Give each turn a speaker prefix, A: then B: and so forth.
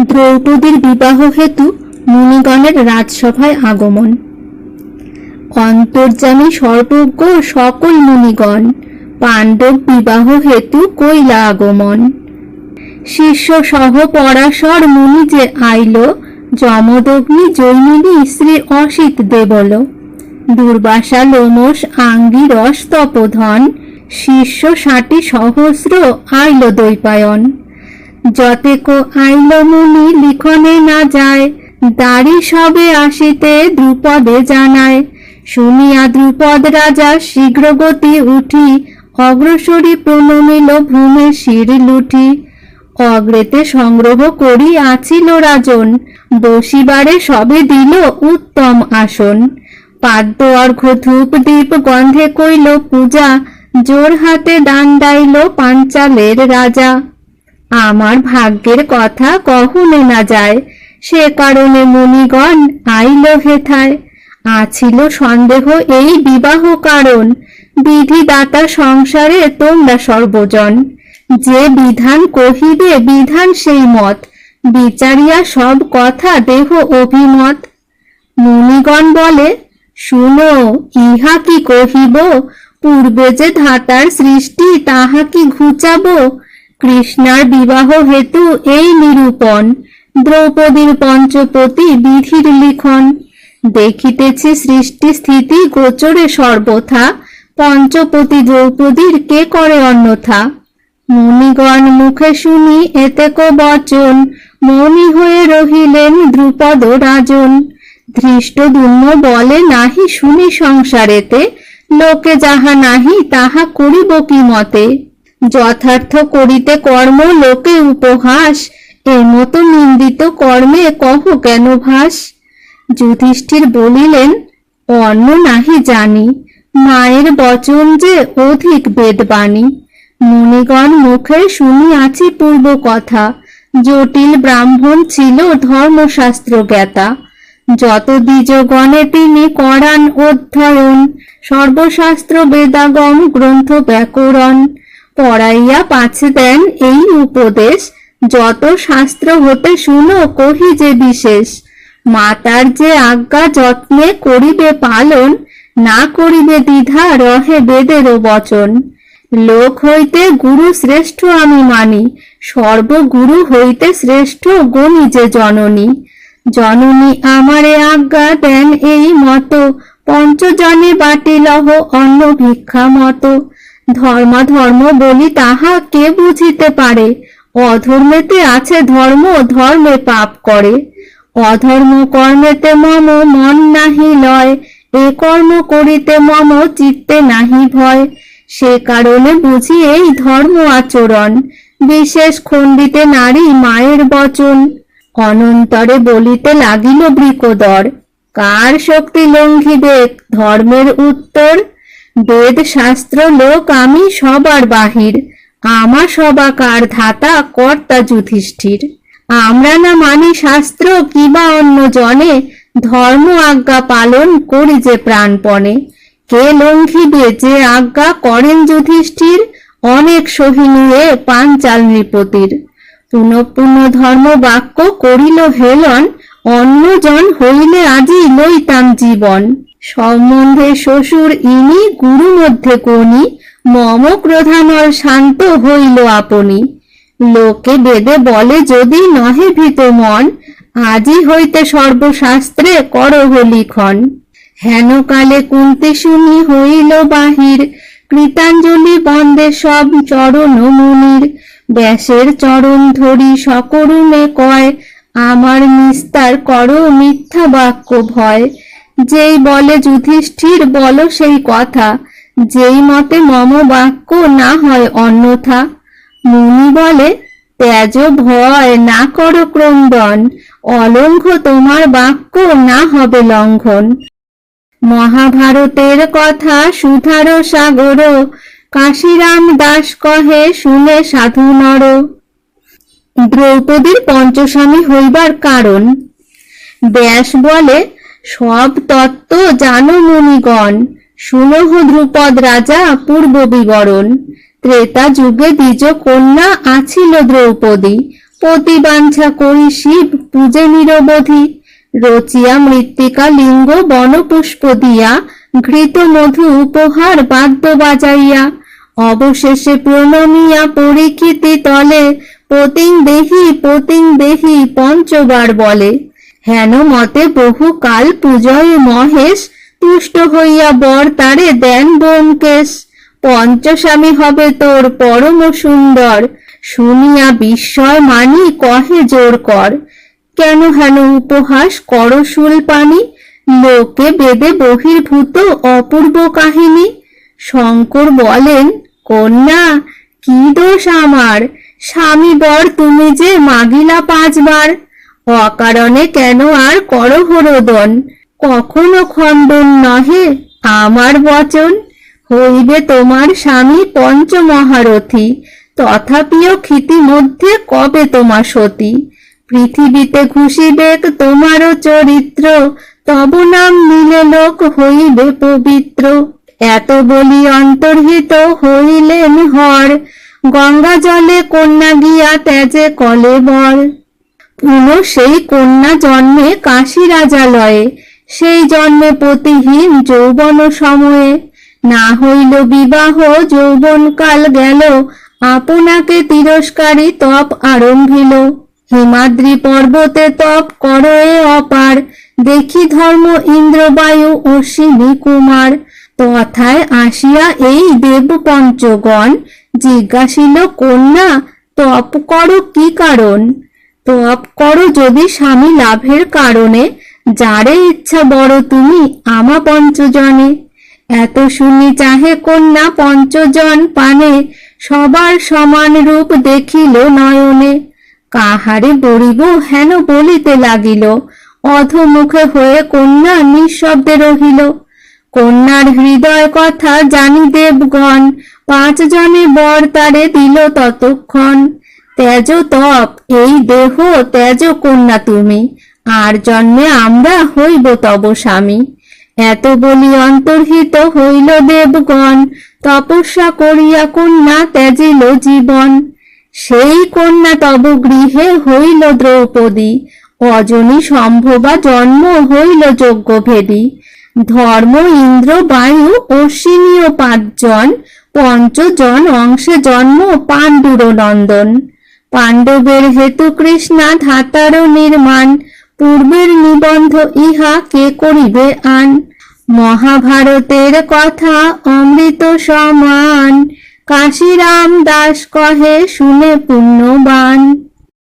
A: দ্রৌপদীর বিবাহ হেতু মুনিগণের রাজসভায় আগমন। অন্তর্যামী সর্বজ্ঞ সকল মুনিগণ, পাণ্ডব বিবাহ হেতু কইলা আগমন। শিষ্য সহ পরাশর মুনি যে আইল, যমদগ্নি জৈমিনী শ্রী অসিত দেবল। দুর্বাসা লোমস আঙ্গিরস তপোধন, শিষ্য 60 সহস্র আইল দ্বৈপায়ন। যতেক আইল মুনি লিখনে না যায়, দাঁড়ি সবে আসিতে দ্রুপদে জানায়। শুনিয়া দ্রুপদ রাজা শীঘ্র গতি উঠি, অগ্রসরী প্রণমিল ভূমে শির লুঠি। অগ্রেতে সংগ্রহ করি আছিল রাজন, বসিবারে সবে দিল উত্তম আসন। পাদ্য অর্ঘ্য ধূপ দীপ গন্ধে কইল পূজা, জোর হাতে দাণ্ডাইল পাঞ্চালের রাজা। আমার ভাগ্যের কথা কখনে না যায়, সে কারণে মুনিগণ আইল হেথায়। আছিল সন্দেহ এই বিবাহ কারণ, বিধিদাতা সংসারে তোমরা সর্বজন। যে বিধান কহিবে বিধান সেই মত, বিচারিয়া সব কথা দেহ অভিমত। মুনিগণ বলে, শুনো ইহা কি কহিব, পূর্বে যে ধাতার সৃষ্টি তাহা কি ঘুচাব। কৃষ্ণার বিবাহ হেতু এই নিরূপণ, দ্রৌপদীর পঞ্চপতি বিধির লিখন। দেখিতেছি সৃষ্টি স্থিতি গোচরে সর্বথা, পঞ্চপতি দ্রৌপদীর কে করে অন্যথা। মুনিগণ মুখে শুনি এতেক বচন, মৌনী হয়ে রহিলেন দ্রুপদ রাজন। ধৃষ্টদ্যুম্ন বলে নাহি শুনি সংসারেতে, লোকে যাহা নাহি তাহা করিব কি মতে। যথার্থ করিতে কর্ম লোকে উপহাস, এমতো নিন্দিত কর্মে কহ কেন ভাস। যুধিষ্ঠির বলিলেন, অন্য নাহি জানি, মায়ের বচন যে অধিক বেদবাণী। মুনিগণ মুখে শুনিয়াছি পূর্ব কথা, জটিল ব্রাহ্মণ ছিল ধর্মশাস্ত্র জ্ঞাতা। যত দ্বিজগণে তিনি করান অধ্যয়ন, সর্বশাস্ত্র বেদাগম গ্রন্থ ব্যাকরণ। পড়াইয়া পাছে দেন এই উপদেশ, যত শাস্ত্র হতে শুনো কহি যে বিশেষ। মাতার যে আজ্ঞা যত্নে করিবে পালন, না করিবে দ্বিধা রহে বেদেরও বচন। লোক হইতে গুরু শ্রেষ্ঠ আমি মানি, সর্বগুরু হইতে শ্রেষ্ঠ গণি যে জননী। জননী আমারে আজ্ঞা দেন এই মত, পঞ্চজনে বাটিলহ অন্ন ভিক্ষা মত। ধর্মাধর্ম বলি তাহা কে বুঝিতে পারে, অধর্মেতে আছে ধর্ম ধর্মে পাপ করে। অধর্ম কর্মেতে মম মন নাহি লয়, এ কর্ম করিতে মম চিত্তে নাহি ভয়। সে কারণে বুঝি এই ধর্ম আচরণ, বিশেষ খণ্ডিতে নারী মায়ের বচন। অনন্তরে বলিতে লাগিল বৃকোদর, কার শক্তি লঙ্ঘিবে ধর্মের উত্তর। বেদ শাস্ত্র লোক আমি সবার বাহির, আমা সবাকার ধাতা কর্তা যুধিষ্ঠির। আমরা না মানি শাস্ত্র কিবা অন্য জনে, ধর্ম আজ্ঞা পালন করি যে প্রাণপণে। কে লঙ্ঘিবে যে আজ্ঞা করেন যুধিষ্ঠির, অনেক সহিনুয়ে পাঞ্চাল নৃপতির। পুনঃ পুনঃ ধর্ম বাক্য করিল হেলন, অন্যজন হইলে আজি লইতাম জীবন। সম্বন্ধে শ্বশুর ইনি গুরু মধ্যে কোনি, মম ক্রোধানল শান্ত হইল আপনি। লোকে বেদে বলে যদি নহে ভীত মন, আজি হইতে সর্বশাস্ত্রে করহ লিখন। হেন কালে কুন্তি শুনি হইল বাহির, কৃতাঞ্জলি বন্দে সব চরণ মুনির। ব্যাসের চরণ ধরি সকরুণে কয়, আমার নিস্তার করো মিথ্যা বাক্য ভয়। যেই বলে যুধিষ্ঠির বল সেই কথা, যেই মতে মম বাক্য না হয় অন্যথা। মুনি বলে, ত্যাজ ভয় না করো ক্রন্দন, অলঙ্ঘ তোমার বাক্য না হবে লঙ্ঘন। মহাভারতের কথা সুধার সাগর, কাশীরাম দাস কহে শুনে সাধু নর। দ্রৌপদীর পঞ্চস্বামী হইবার কারণ। ব্যাস বলে, সব তত্ত্ব জানো মুনিগণ, শুনহ ধ্রুপদ রাজা পূর্ব বিবরণ। ত্রেতা যুগে দ্বিজ কন্যা আছিল দ্রৌপদী, পতিবাঞ্ছা করি শিব পূজে নিরবধি। রচিয়া মৃত্তিকা লিঙ্গ বনপুষ্প দিয়া, ঘৃত মধু উপহার বাদ্য বাজাইয়া, অবশেষে প্রণমিয়া পরীক্ষিতি তলে, পতিং দেহি পঞ্চবার বলে। হেন মতে বহু কাল পূজয় মহেশ, তুষ্ট হইয়া বর তারে দেন ব্যোমকেশ। পঞ্চস্বামী হবে তোর পরম সুন্দর, শুনিয়া বিস্ময় মানি কহে জোর কর। কেন হেন উপহাস কর শূলপাণি, লোকে বেদে বহির্ভূত অপূর্ব কাহিনী। শঙ্কর বলেন, কন্যা কি দোষ আমার, স্বামী বর তুমি যে মাগিলা 5 বার। অকারণে কেন আর করহ রোদন, কখনো খণ্ডন নহে আমার বচন। হইবে তোমার স্বামী পঞ্চমহারথী, তথাপিও ক্ষিতি মধ্যে কবে তোমা সতী। পৃথিবীতে ঘুষিবেক তোমারও চরিত্র, তব নাম নিলে লোক হইবে পবিত্র। এত বলি অন্তর্হিত হইলেন হর, গঙ্গা জলে কন্যা গিয়া ত্যাজে কলেবর। পুনঃ সেই কন্যা জন্মে কাশী রাজালয়ে, সেই জন্মে পতিহীন যৌবন সময়ে। না হইল বিবাহ যৌবনকাল গেল, আপনাকে তিরস্কারী তপ আরম্ভিল। হিমাদ্রি পর্বতে তপ করয়ে অপার, দেখি ধর্ম ইন্দ্রবায়ু অশ্বিনী কুমার। তথায় আসিয়া এই দেব পঞ্চগণ, জিজ্ঞাসিল কন্যা তপ করো কি কারণ। তপ করো যদি স্বামী লাভের কারণে, যারে ইচ্ছা বড় তুমি আমা পঞ্চজনে। এত শুনি চাহে কন্যা পঞ্চজন পানে, সবার সমান রূপ দেখিল নয়নে। কাহারে বলিব হেন বলিতে লাগিল, অধোমুখে হয়ে কন্যা নিঃশব্দে রহিল। কন্যার হৃদয় কথা জানি দেবগণ, 5 জনে বর তারে দিল ততক্ষণ। ত্যাজ তপ এই দেহ ত্যাজ কন্যা তুমি, আর জন্মে আমরা হইব তব স্বামী। এত বলি অন্তর্হিত হইল দেবগণ, তপস্যা করিয়া কন্যা ত্যাজিল জীবন। সেই কন্যা তব গৃহে হইল দ্রৌপদী, অজনী সম্ভবা জন্ম হইল যজ্ঞভেদী। ধর্ম ইন্দ্র বায়ু অশ্বিনীয় 5 জন, পঞ্চজন অংশে জন্ম পাণ্ডুর নন্দন। পাণ্ডবের হেতু কৃষ্ণা ধাতার নির্মাণ, পূর্বের নিবন্ধ ইহা কে করিবে আন। মহাভারতের কথা অমৃত সমান, কাশীরাম দাস কহে শুনে পুণ্যবান।